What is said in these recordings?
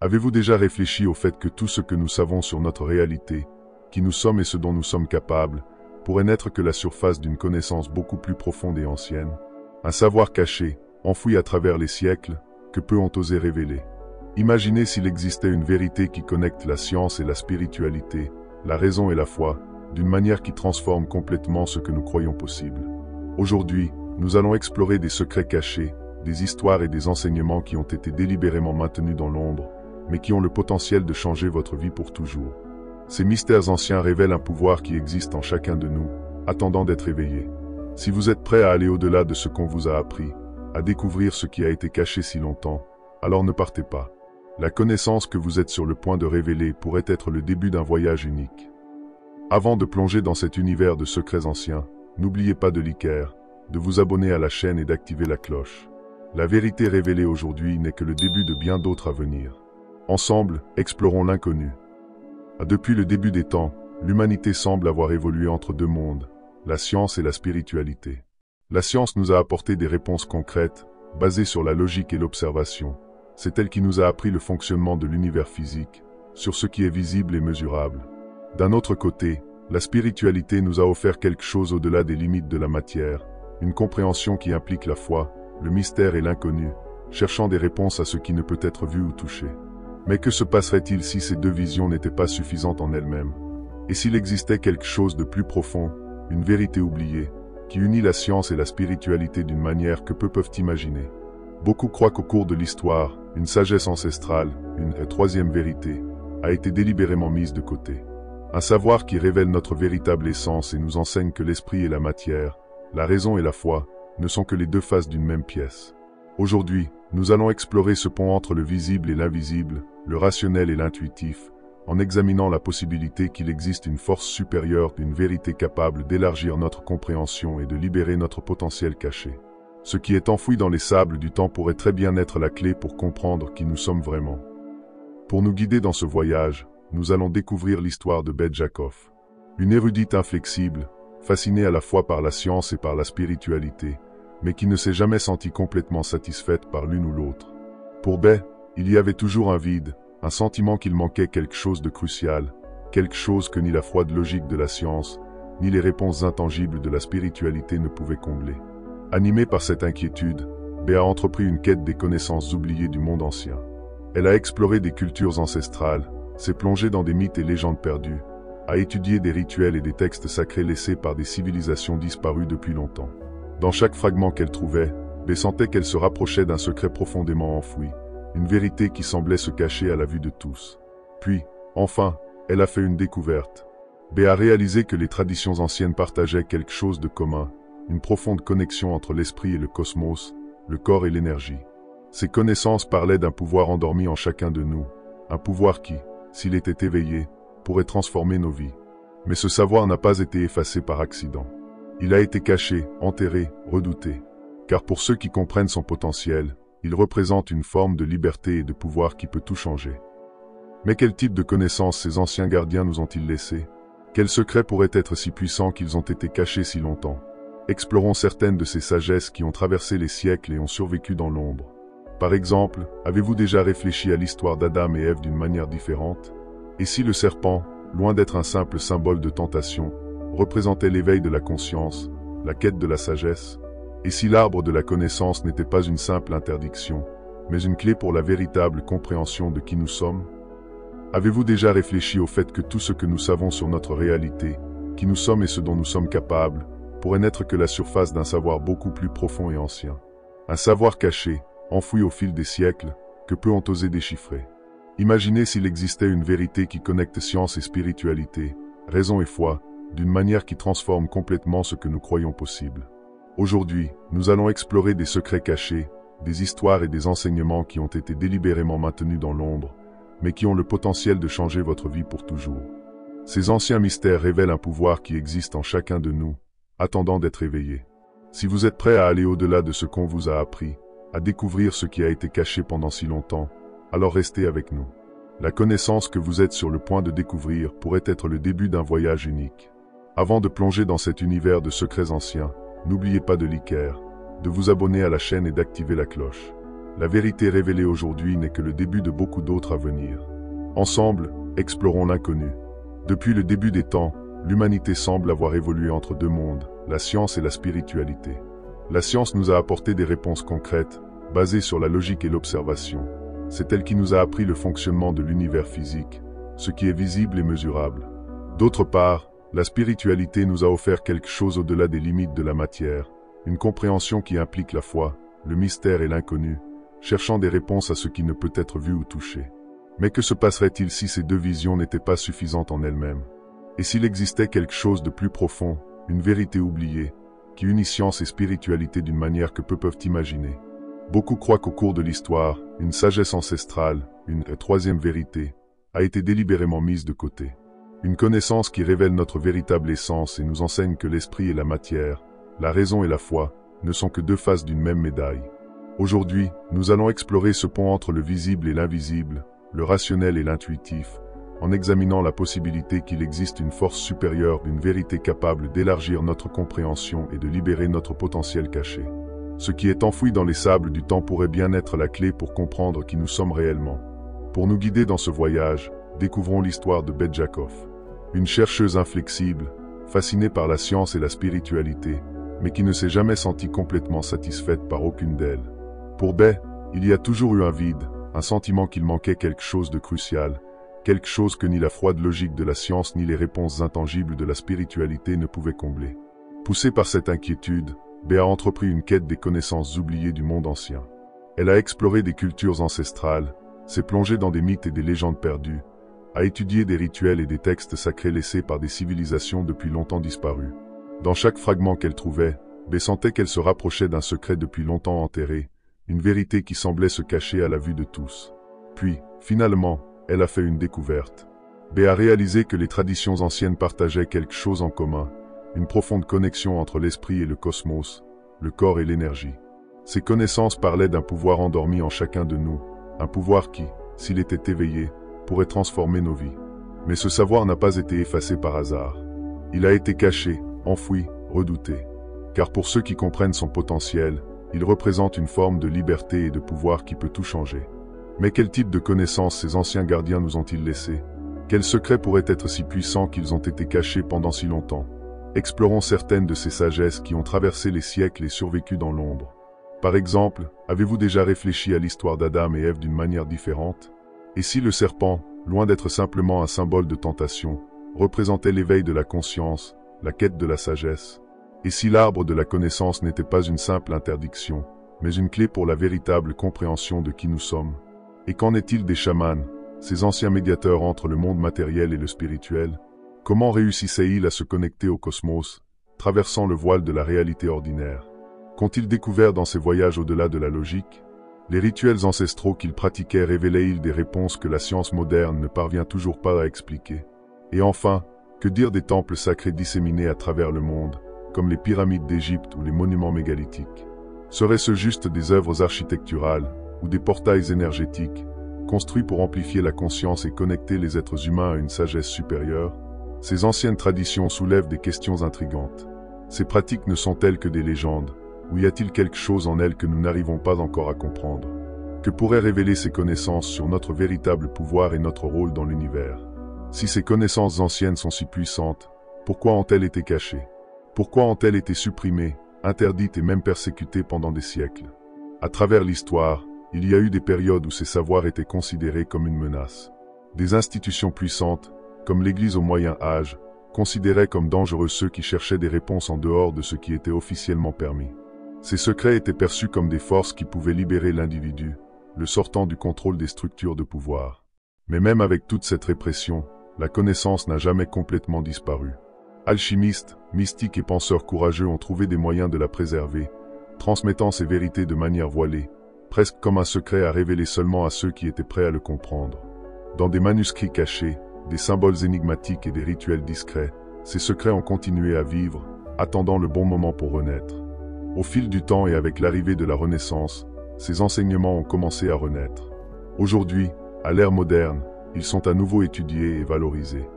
Avez-vous déjà réfléchi au fait que tout ce que nous savons sur notre réalité, qui nous sommes et ce dont nous sommes capables, pourrait n'être que la surface d'une connaissance beaucoup plus profonde et ancienne? Un savoir caché, enfoui à travers les siècles, que peu ont osé révéler. Imaginez s'il existait une vérité qui connecte la science et la spiritualité, la raison et la foi, d'une manière qui transforme complètement ce que nous croyons possible. Aujourd'hui, nous allons explorer des secrets cachés, des histoires et des enseignements qui ont été délibérément maintenus dans l'ombre, mais qui ont le potentiel de changer votre vie pour toujours. Ces mystères anciens révèlent un pouvoir qui existe en chacun de nous, attendant d'être éveillé. Si vous êtes prêt à aller au-delà de ce qu'on vous a appris, à découvrir ce qui a été caché si longtemps, alors ne partez pas. La connaissance que vous êtes sur le point de révéler pourrait être le début d'un voyage unique. Avant de plonger dans cet univers de secrets anciens, n'oubliez pas de liker, de vous abonner à la chaîne et d'activer la cloche. La vérité révélée aujourd'hui n'est que le début de bien d'autres à venir. Ensemble, explorons l'inconnu. Depuis le début des temps, l'humanité semble avoir évolué entre deux mondes, la science et la spiritualité. La science nous a apporté des réponses concrètes, basées sur la logique et l'observation. C'est elle qui nous a appris le fonctionnement de l'univers physique, sur ce qui est visible et mesurable. D'un autre côté, la spiritualité nous a offert quelque chose au-delà des limites de la matière, une compréhension qui implique la foi, le mystère et l'inconnu, cherchant des réponses à ce qui ne peut être vu ou touché. Mais que se passerait-il si ces deux visions n'étaient pas suffisantes en elles-mêmes? Et s'il existait quelque chose de plus profond, une vérité oubliée, qui unit la science et la spiritualité d'une manière que peu peuvent imaginer? Beaucoup croient qu'au cours de l'histoire, une sagesse ancestrale, une troisième vérité, a été délibérément mise de côté. Un savoir qui révèle notre véritable essence et nous enseigne que l'esprit et la matière, la raison et la foi, ne sont que les deux faces d'une même pièce. Aujourd'hui, nous allons explorer ce pont entre le visible et l'invisible, le rationnel et l'intuitif, en examinant la possibilité qu'il existe une force supérieure, une vérité capable d'élargir notre compréhension et de libérer notre potentiel caché. Ce qui est enfoui dans les sables du temps pourrait très bien être la clé pour comprendre qui nous sommes vraiment. Pour nous guider dans ce voyage, nous allons découvrir l'histoire de Beth Jackoff. Une érudite inflexible, fascinée à la fois par la science et par la spiritualité, mais qui ne s'est jamais sentie complètement satisfaite par l'une ou l'autre. Pour Beth, il y avait toujours un vide, un sentiment qu'il manquait quelque chose de crucial, quelque chose que ni la froide logique de la science, ni les réponses intangibles de la spiritualité ne pouvaient combler. Animée par cette inquiétude, Beth a entrepris une quête des connaissances oubliées du monde ancien. Elle a exploré des cultures ancestrales, s'est plongée dans des mythes et légendes perdues, a étudié des rituels et des textes sacrés laissés par des civilisations disparues depuis longtemps. Dans chaque fragment qu'elle trouvait, Beth sentait qu'elle se rapprochait d'un secret profondément enfoui, une vérité qui semblait se cacher à la vue de tous. Puis, enfin, elle a fait une découverte. Beth a réalisé que les traditions anciennes partageaient quelque chose de commun, une profonde connexion entre l'esprit et le cosmos, le corps et l'énergie. Ces connaissances parlaient d'un pouvoir endormi en chacun de nous, un pouvoir qui, s'il était éveillé, pourrait transformer nos vies. Mais ce savoir n'a pas été effacé par accident. Il a été caché, enterré, redouté. Car pour ceux qui comprennent son potentiel, il représente une forme de liberté et de pouvoir qui peut tout changer. Mais quel type de connaissances ces anciens gardiens nous ont-ils laissés? Quels secrets pourraient être si puissants qu'ils ont été cachés si longtemps? Explorons certaines de ces sagesses qui ont traversé les siècles et ont survécu dans l'ombre. Par exemple, avez-vous déjà réfléchi à l'histoire d'Adam et Ève d'une manière différente? Et si le serpent, loin d'être un simple symbole de tentation, représentait l'éveil de la conscience, la quête de la sagesse? Et si l'arbre de la connaissance n'était pas une simple interdiction, mais une clé pour la véritable compréhension de qui nous sommes? Avez-vous déjà réfléchi au fait que tout ce que nous savons sur notre réalité, qui nous sommes et ce dont nous sommes capables, pourrait n'être que la surface d'un savoir beaucoup plus profond et ancien? Un savoir caché, enfoui au fil des siècles, que peu ont osé déchiffrer. Imaginez s'il existait une vérité qui connecte science et spiritualité, raison et foi, d'une manière qui transforme complètement ce que nous croyons possible. Aujourd'hui, nous allons explorer des secrets cachés, des histoires et des enseignements qui ont été délibérément maintenus dans l'ombre, mais qui ont le potentiel de changer votre vie pour toujours. Ces anciens mystères révèlent un pouvoir qui existe en chacun de nous, attendant d'être éveillé. Si vous êtes prêt à aller au-delà de ce qu'on vous a appris, à découvrir ce qui a été caché pendant si longtemps, alors restez avec nous. La connaissance que vous êtes sur le point de découvrir pourrait être le début d'un voyage unique. Avant de plonger dans cet univers de secrets anciens, n'oubliez pas de liker, de vous abonner à la chaîne et d'activer la cloche. la vérité révélée aujourd'hui n'est que le début de beaucoup d'autres à venir. Ensemble, explorons l'inconnu. Depuis le début des temps, l'humanité semble avoir évolué entre deux mondes, la science et la spiritualité. La science nous a apporté des réponses concrètes, basées sur la logique et l'observation. C'est elle qui nous a appris le fonctionnement de l'univers physique, ce qui est visible et mesurable. D'autre part, la spiritualité nous a offert quelque chose au-delà des limites de la matière, une compréhension qui implique la foi, le mystère et l'inconnu, cherchant des réponses à ce qui ne peut être vu ou touché. Mais que se passerait-il si ces deux visions n'étaient pas suffisantes en elles-mêmes? Et s'il existait quelque chose de plus profond, une vérité oubliée, qui unit science et spiritualité d'une manière que peu peuvent imaginer? Beaucoup croient qu'au cours de l'histoire, une sagesse ancestrale, une troisième vérité, a été délibérément mise de côté. Une connaissance qui révèle notre véritable essence et nous enseigne que l'esprit et la matière, la raison et la foi, ne sont que deux faces d'une même médaille. Aujourd'hui, nous allons explorer ce pont entre le visible et l'invisible, le rationnel et l'intuitif, en examinant la possibilité qu'il existe une force supérieure, une vérité capable d'élargir notre compréhension et de libérer notre potentiel caché. Ce qui est enfoui dans les sables du temps pourrait bien être la clé pour comprendre qui nous sommes réellement. Pour nous guider dans ce voyage, découvrons l'histoire de Beth Jacob. Une chercheuse inflexible, fascinée par la science et la spiritualité, mais qui ne s'est jamais sentie complètement satisfaite par aucune d'elles. Pour Beth, il y a toujours eu un vide, un sentiment qu'il manquait quelque chose de crucial, quelque chose que ni la froide logique de la science ni les réponses intangibles de la spiritualité ne pouvaient combler. Poussée par cette inquiétude, Beth a entrepris une quête des connaissances oubliées du monde ancien. Elle a exploré des cultures ancestrales, s'est plongée dans des mythes et des légendes perdues, a étudié des rituels et des textes sacrés laissés par des civilisations depuis longtemps disparues. Dans chaque fragment qu'elle trouvait, Beth sentait qu'elle se rapprochait d'un secret depuis longtemps enterré, une vérité qui semblait se cacher à la vue de tous. Puis, finalement, elle a fait une découverte. Beth a réalisé que les traditions anciennes partageaient quelque chose en commun, une profonde connexion entre l'esprit et le cosmos, le corps et l'énergie. Ces connaissances parlaient d'un pouvoir endormi en chacun de nous, un pouvoir qui, s'il était éveillé, pourrait transformer nos vies. Mais ce savoir n'a pas été effacé par hasard. Il a été caché, enfoui, redouté. Car pour ceux qui comprennent son potentiel, il représente une forme de liberté et de pouvoir qui peut tout changer. Mais quel type de connaissances ces anciens gardiens nous ont-ils laissés? Quels secrets pourraient être si puissants qu'ils ont été cachés pendant si longtemps? Explorons certaines de ces sagesses qui ont traversé les siècles et survécu dans l'ombre. Par exemple, avez-vous déjà réfléchi à l'histoire d'Adam et Ève d'une manière différente? Et si le serpent, loin d'être simplement un symbole de tentation, représentait l'éveil de la conscience, la quête de la sagesse? Et si l'arbre de la connaissance n'était pas une simple interdiction, mais une clé pour la véritable compréhension de qui nous sommes? Et qu'en est-il des chamans, ces anciens médiateurs entre le monde matériel et le spirituel? Comment réussissaient-ils à se connecter au cosmos, traversant le voile de la réalité ordinaire? Qu'ont-ils découvert dans ces voyages au-delà de la logique? Les rituels ancestraux qu'ils pratiquaient révélaient-ils des réponses que la science moderne ne parvient toujours pas à expliquer? Et enfin, que dire des temples sacrés disséminés à travers le monde, comme les pyramides d'Égypte ou les monuments mégalithiques? Seraient-ce juste des œuvres architecturales, ou des portails énergétiques, construits pour amplifier la conscience et connecter les êtres humains à une sagesse supérieure? Ces anciennes traditions soulèvent des questions intrigantes. Ces pratiques ne sont-elles que des légendes, ou y a-t-il quelque chose en elles que nous n'arrivons pas encore à comprendre? Que pourraient révéler ces connaissances sur notre véritable pouvoir et notre rôle dans l'univers? Si ces connaissances anciennes sont si puissantes, pourquoi ont-elles été cachées? Pourquoi ont-elles été supprimées, interdites et même persécutées pendant des siècles? À travers l'histoire, il y a eu des périodes où ces savoirs étaient considérés comme une menace. Des institutions puissantes, comme l'Église au Moyen Âge, considéraient comme dangereux ceux qui cherchaient des réponses en dehors de ce qui était officiellement permis. Ces secrets étaient perçus comme des forces qui pouvaient libérer l'individu, le sortant du contrôle des structures de pouvoir. Mais même avec toute cette répression, la connaissance n'a jamais complètement disparu. Alchimistes, mystiques et penseurs courageux ont trouvé des moyens de la préserver, transmettant ces vérités de manière voilée, presque comme un secret à révéler seulement à ceux qui étaient prêts à le comprendre. Dans des manuscrits cachés, des symboles énigmatiques et des rituels discrets, ces secrets ont continué à vivre, attendant le bon moment pour renaître. Au fil du temps et avec l'arrivée de la Renaissance, ces enseignements ont commencé à renaître. Aujourd'hui, à l'ère moderne, ils sont à nouveau étudiés et valorisés.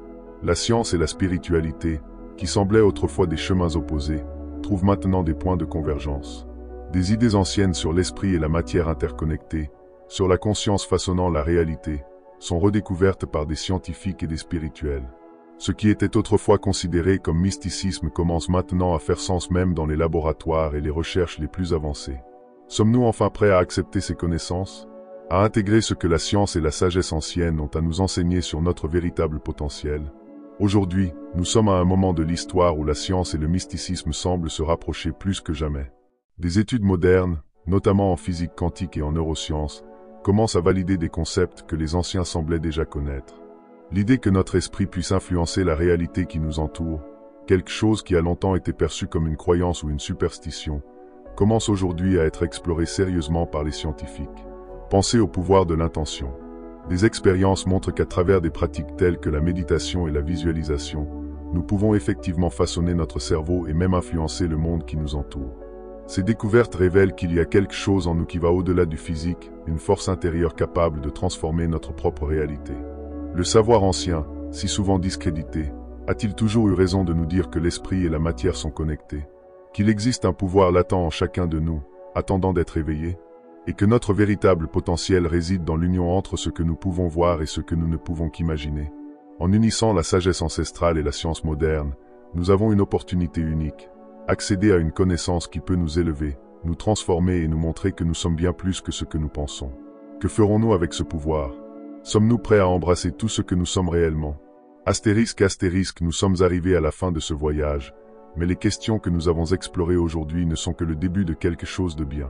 La science et la spiritualité, qui semblaient autrefois des chemins opposés, trouvent maintenant des points de convergence. Des idées anciennes sur l'esprit et la matière interconnectées, sur la conscience façonnant la réalité, sont redécouvertes par des scientifiques et des spirituels. Ce qui était autrefois considéré comme mysticisme commence maintenant à faire sens même dans les laboratoires et les recherches les plus avancées. Sommes-nous enfin prêts à accepter ces connaissances, à intégrer ce que la science et la sagesse ancienne ont à nous enseigner sur notre véritable potentiel? Aujourd'hui, nous sommes à un moment de l'histoire où la science et le mysticisme semblent se rapprocher plus que jamais. Des études modernes, notamment en physique quantique et en neurosciences, commencent à valider des concepts que les anciens semblaient déjà connaître. L'idée que notre esprit puisse influencer la réalité qui nous entoure, quelque chose qui a longtemps été perçu comme une croyance ou une superstition, commence aujourd'hui à être explorée sérieusement par les scientifiques. Pensez au pouvoir de l'intention. Des expériences montrent qu'à travers des pratiques telles que la méditation et la visualisation, nous pouvons effectivement façonner notre cerveau et même influencer le monde qui nous entoure. Ces découvertes révèlent qu'il y a quelque chose en nous qui va au-delà du physique, une force intérieure capable de transformer notre propre réalité. Le savoir ancien, si souvent discrédité, a-t-il toujours eu raison de nous dire que l'esprit et la matière sont connectés, qu'il existe un pouvoir latent en chacun de nous, attendant d'être éveillé, et que notre véritable potentiel réside dans l'union entre ce que nous pouvons voir et ce que nous ne pouvons qu'imaginer? En unissant la sagesse ancestrale et la science moderne, nous avons une opportunité unique, accéder à une connaissance qui peut nous élever, nous transformer et nous montrer que nous sommes bien plus que ce que nous pensons. Que ferons-nous avec ce pouvoir? Sommes-nous prêts à embrasser tout ce que nous sommes réellement? Astérisque, nous sommes arrivés à la fin de ce voyage, mais les questions que nous avons explorées aujourd'hui ne sont que le début de quelque chose de bien.